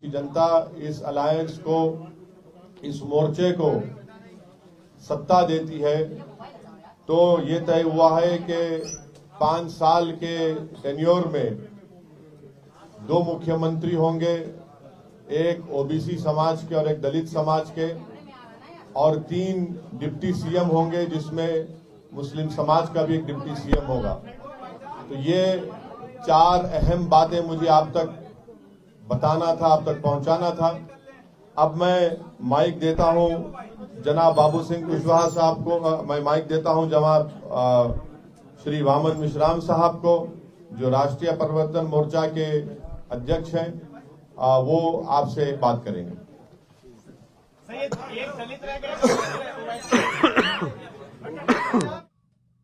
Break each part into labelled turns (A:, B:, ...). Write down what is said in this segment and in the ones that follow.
A: कि जनता इस अलायंस को, इस मोर्चे को सत्ता देती है तो ये तय हुआ है कि 5 साल के टेन्योर में 2 मुख्यमंत्री होंगे, एक ओबीसी समाज के और एक दलित समाज के, और 3 डिप्टी सीएम होंगे जिसमें मुस्लिम समाज का भी एक डिप्टी सीएम होगा। तो ये 4 अहम बातें मुझे आप तक बताना था, आप तक पहुंचाना था। अब मैं माइक देता हूं जनाब बाबू सिंह कुशवाहा साहब को, मैं माइक देता हूं जनाब श्री वामन मिश्राम साहब को, जो राष्ट्रीय परिवर्तन मोर्चा के अध्यक्ष हैं। वो आपसे बात करेंगे।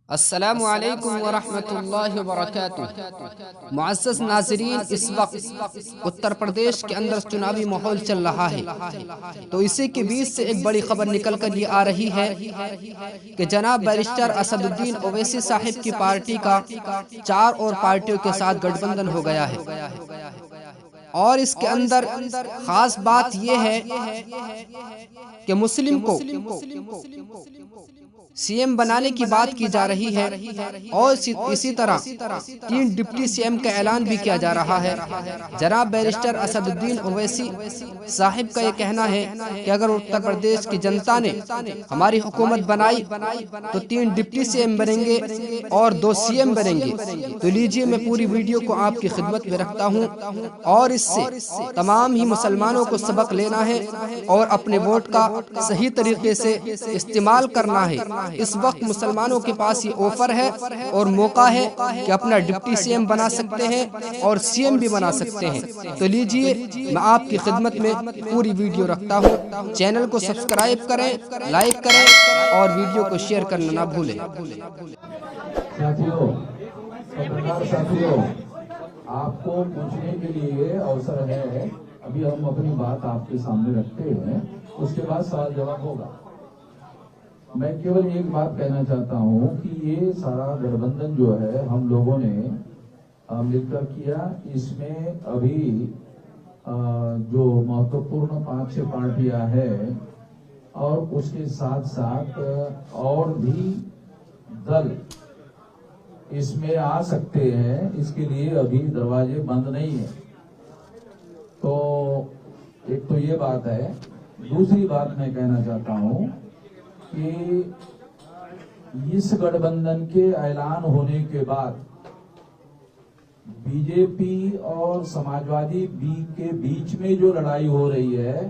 B: अस्सलामु अलैकुम व रहमतुल्लाहि व बरकातुहू। मुअज़्ज़ज़ नाज़रीन, इस वक्त उत्तर प्रदेश के अंदर चुनावी माहौल चल रहा है, तो इसी के बीच से एक बड़ी खबर निकल कर ये आ रही है कि जनाब बैरिस्टर असदुद्दीन ओवैसी साहिब की पार्टी का 4 और पार्टियों के साथ गठबंधन हो गया है। और इसके अंदर खास बात यह है कि मुस्लिम को सीएम बनाने की बात की जा रही है और इसी तरह 3 डिप्टी सीएम का ऐलान भी किया जा रहा है। जनाब बैरिस्टर असदुद्दीन ओवैसी साहिब का ये कहना है कि अगर उत्तर प्रदेश की जनता ने हमारी हुकूमत बनाई तो 3 डिप्टी सीएम बनेंगे और 2 सीएम बनेंगे। तो लीजिए, मैं पूरी वीडियो को आपकी खिदमत में रखता हूँ और इससे तमाम ही मुसलमानों को सबक लेना है और अपने वोट का सही तरीके से इस्तेमाल करना है। इस वक्त मुसलमानों के पास ये ऑफर है और मौका है कि अपना डिप्टी सीएम बना सकते हैं और सीएम भी बना सकते हैं। तो लीजिए, मैं आपकी खिदमत में पूरी वीडियो रखता हूँ। चैनल को सब्सक्राइब करें, लाइक करें और वीडियो को शेयर करना ना भूलें।
C: साथियों, आपको पूछने के लिए अवसर है। अभी हम अपनी बात आपके सामने रखते हैं, उसके बाद सवाल जवाब होगा। मैं केवल एक बात कहना चाहता हूं कि ये सारा गठबंधन जो है हम लोगों ने मिलकर किया। इसमें अभी जो महत्वपूर्ण 5-6 पार्टियां हैं और उसके साथ साथ और भी दल इसमें आ सकते हैं, इसके लिए अभी दरवाजे बंद नहीं है। तो एक तो ये बात है। दूसरी बात मैं कहना चाहता हूं कि इस गठबंधन के ऐलान होने के बाद बीजेपी और समाजवादी के बीच में जो लड़ाई हो रही है,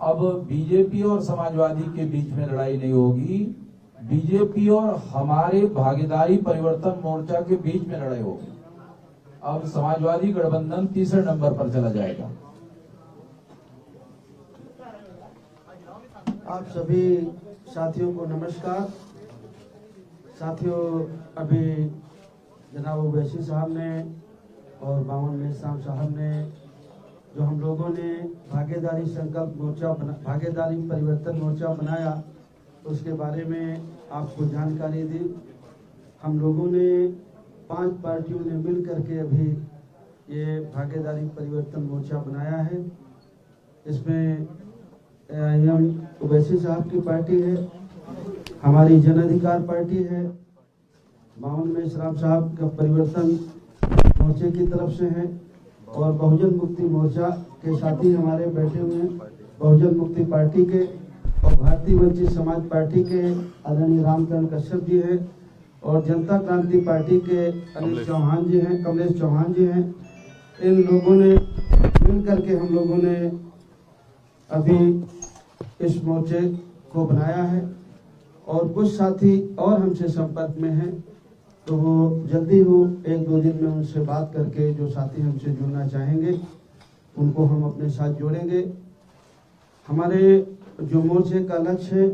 C: अब बीजेपी और समाजवादी के बीच में लड़ाई नहीं होगी, बीजेपी और हमारे भागीदारी परिवर्तन मोर्चा के बीच में लड़ाई होगी। अब समाजवादी गठबंधन तीसरे नंबर पर चला जाएगा।
D: आप सभी साथियों को नमस्कार। साथियों, अभी जनाब ओवैसी साहब ने और वामन मिश्राम साहब ने जो हम लोगों ने भागीदारी संकल्प मोर्चा भागीदारी परिवर्तन मोर्चा बनाया, उसके बारे में आपको जानकारी दी। हम लोगों ने 5 पार्टियों ने मिल करके अभी ये भागीदारी परिवर्तन मोर्चा बनाया है। इसमें ओवैसी साहब की पार्टी है, हमारी जन अधिकार पार्टी है, वामन मिश्राम साहब का परिवर्तन मोर्चे की तरफ से है और बहुजन मुक्ति मोर्चा के साथी हमारे बैठे हुए हैं, बहुजन मुक्ति पार्टी के और भारतीय वंचित समाज पार्टी के आदरणीय रामचंद्र कश्यप जी हैं और जनता क्रांति पार्टी के कमलेश चौहान जी हैं। इन लोगों ने मिल करके हम लोगों ने अभी इस मोर्चे को बनाया है और कुछ साथी और हमसे संपर्क में हैं, तो वो जल्दी हो 1-2 दिन में उनसे बात करके जो साथी हमसे जुड़ना चाहेंगे उनको हम अपने साथ जोड़ेंगे। हमारे जो मोर्चे का लक्ष्य है,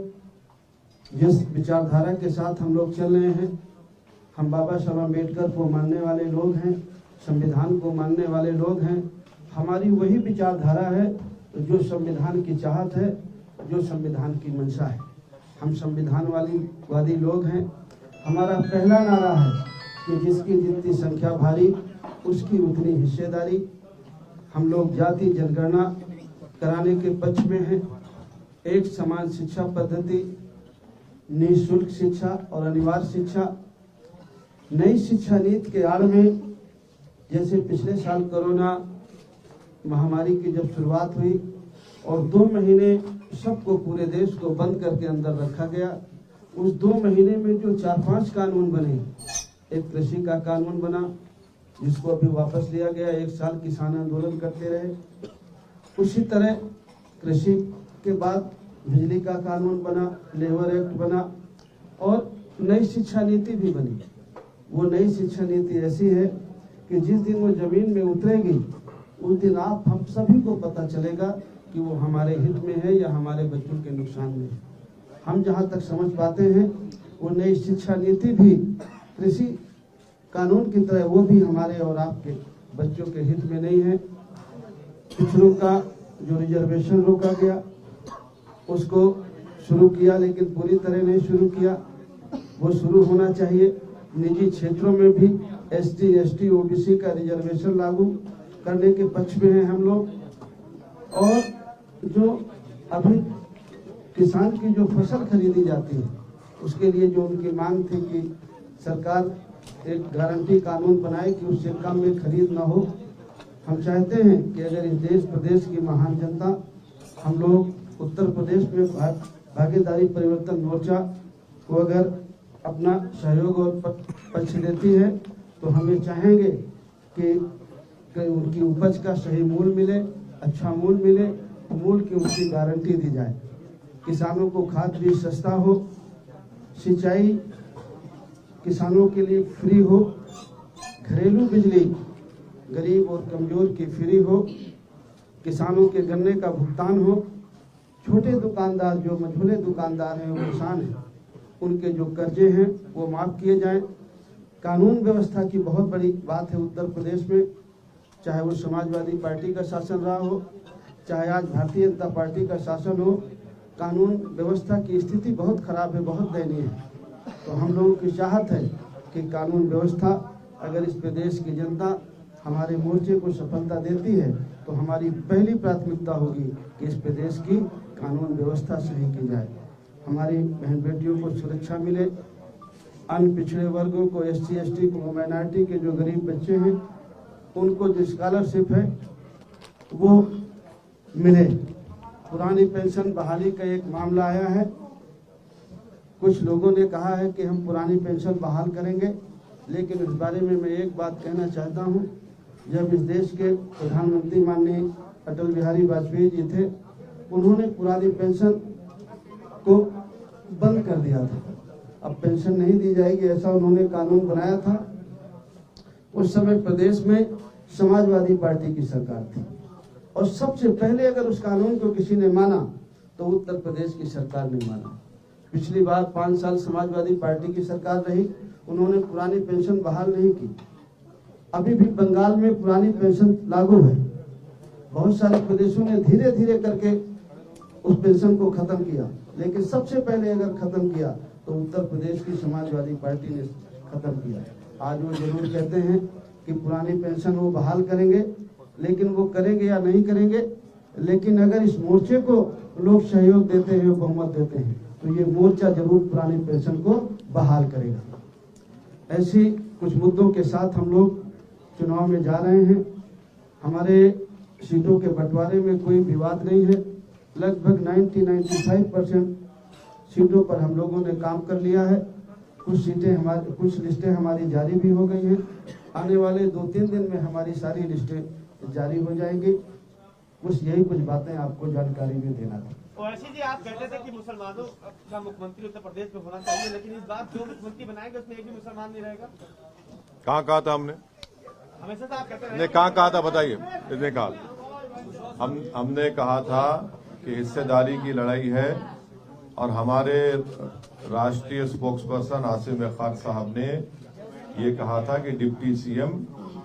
D: जिस विचारधारा के साथ हम लोग चल रहे हैं, हम बाबा साहब अम्बेडकर को मानने वाले लोग हैं, संविधान को मानने वाले लोग हैं। हमारी वही विचारधारा है जो संविधान की चाहत है, जो संविधान की मंशा है। हम संविधान वादी लोग हैं। हमारा पहला नारा है कि जिसकी जितनी संख्या भारी उसकी उतनी हिस्सेदारी। हम लोग जाति जनगणना कराने के पक्ष में हैं। एक समान शिक्षा पद्धति, निःशुल्क शिक्षा और अनिवार्य शिक्षा। नई शिक्षा नीति के आड़ में जैसे पिछले साल कोरोना महामारी की जब शुरुआत हुई और 2 महीने सबको पूरे देश को बंद करके अंदर रखा गया, उस 2 महीने में जो 4-5 कानून बने, एक कृषि का कानून बना जिसको अभी वापस लिया गया, 1 साल किसान आंदोलन करते रहे। उसी तरह कृषि के बाद बिजली का कानून बना, लेबर एक्ट बना और नई शिक्षा नीति भी बनी। वो नई शिक्षा नीति ऐसी है कि जिस दिन वो जमीन में उतरेगी उस दिन आप हम सभी को पता चलेगा कि वो हमारे हित में है या हमारे बच्चों के नुकसान में है। हम जहाँ तक समझ पाते हैं वो नई शिक्षा नीति भी कृषि कानून की तरह वो भी हमारे और आपके बच्चों के हित में नहीं है। पिछड़ों का जो रिजर्वेशन रोका गया उसको शुरू किया, लेकिन पूरी तरह नहीं शुरू किया, वो शुरू होना चाहिए। निजी क्षेत्रों में भी ST, ST, OBC का रिजर्वेशन लागू करने के पक्ष में हैं हम लोग। और जो अभी किसान की जो फसल खरीदी जाती है उसके लिए जो उनकी मांग थी कि सरकार एक गारंटी कानून बनाए कि उससे कम में खरीद ना हो। हम चाहते हैं कि अगर इस देश प्रदेश की महान जनता, हम लोग उत्तर प्रदेश में भागीदारी परिवर्तन मोर्चा को अगर अपना सहयोग और पक्ष देती है तो हमें चाहेंगे कि उनकी उपज का सही मूल्य मिले, अच्छा मूल्य मिले, मूल्य की उनकी गारंटी दी जाए। किसानों को खाद बीज सस्ता हो, सिंचाई किसानों के लिए फ्री हो, घरेलू बिजली गरीब और कमजोर की फ्री हो, किसानों के गन्ने का भुगतान हो, छोटे दुकानदार जो मझोले दुकानदार हैं वो किसान हैं उनके जो कर्जे हैं वो माफ किए जाएं। कानून व्यवस्था की बहुत बड़ी बात है उत्तर प्रदेश में, चाहे वो समाजवादी पार्टी का शासन रहा हो, चाहे आज भारतीय जनता पार्टी का शासन हो। कानून व्यवस्था की स्थिति बहुत खराब है, बहुत दयनीय है। तो हम लोगों की चाहत है कि कानून व्यवस्था, अगर इस प्रदेश की जनता हमारे मोर्चे को सफलता देती है तो हमारी पहली प्राथमिकता होगी कि इस प्रदेश की कानून व्यवस्था सही की जाए, हमारी बहन बेटियों को सुरक्षा मिले, अन्य पिछड़े वर्गों को, SC, ST को, माइनॉरिटी के जो गरीब बच्चे हैं उनको जो स्कॉलरशिप है वो मिले। पुरानी पेंशन बहाली का एक मामला आया है, कुछ लोगों ने कहा है कि हम पुरानी पेंशन बहाल करेंगे, लेकिन इस बारे में मैं एक बात कहना चाहता हूं। जब इस देश के प्रधानमंत्री माननीय अटल बिहारी वाजपेयी जी थे, उन्होंने पुरानी पेंशन को बंद कर दिया था। अब पेंशन नहीं दी जाएगी ऐसा उन्होंने कानून बनाया था। उस समय प्रदेश में समाजवादी पार्टी की सरकार थी और सबसे पहले अगर उस कानून को किसी ने माना तो उत्तर प्रदेश की सरकार ने माना। पिछली बार 5 साल समाजवादी पार्टी की सरकार रही, उन्होंने पुरानी पेंशन बहाल नहीं की। अभी भी बंगाल में पुरानी पेंशन लागू है। बहुत सारे प्रदेशों ने धीरे धीरे करके उस पेंशन को खत्म किया, लेकिन सबसे पहले अगर खत्म किया तो उत्तर प्रदेश की समाजवादी पार्टी ने खत्म किया। आज वो जरूर कहते हैं कि पुरानी पेंशन वो बहाल करेंगे, लेकिन वो करेंगे या नहीं करेंगे, लेकिन अगर इस मोर्चे को लोग सहयोग देते हैं, बहुमत देते हैं, तो ये मोर्चा जरूर पुरानी पेंशन को बहाल करेगा। ऐसी कुछ मुद्दों के साथ हम लोग चुनाव में जा रहे हैं। हमारे सीटों के बंटवारे में कोई विवाद नहीं है। लगभग 90-95% सीटों पर हम लोगों ने काम कर लिया है। कुछ लिस्टें हमारी जारी भी हो गई हैं। आने वाले 2-3 दिन में हमारी सारी लिस्टें जारी हो जाएंगी। यही कुछ बातें आपको जानकारी में देना था।
E: ओवैसी जी, आप कहते थे कि मुसलमानों का मुख्यमंत्री उत्तर प्रदेश में होना चाहिए, लेकिन इस बार जो मुख्यमंत्री बनाएंगे उसमें एक भी मुसलमान नहीं रहेगा।
A: कहाँ कहा था हमने?
E: हमेशा से आप कहते रहे।
A: कहाँ कहा था बताइए? इसने कहा हमने कहा था कि हिस्सेदारी की लड़ाई है और हमारे राष्ट्रीय स्पोक्सपर्सन आसिम खान साहब ने ये कहा था कि डिप्टी CM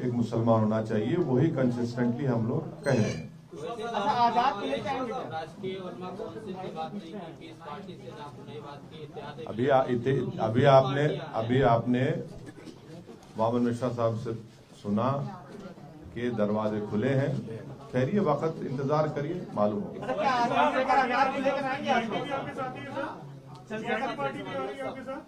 A: एक मुसलमान होना चाहिए। वही कंसिस्टेंटली हम लोग कह रहे हैं।
E: आजाद के लिए चाहेंगे
A: अभी आपने वामन मिश्रा साहब से सुना कि दरवाजे खुले हैं ठहरिए, वक्त इंतजार करिए, मालूम होगा।
E: अच्छा, क्या आजाद लेकर आजाद को लेकर आएंगे आपको?
F: आपके साथ ही है सर?
E: चल
F: पार्टी भी आ रही है आपके साथ?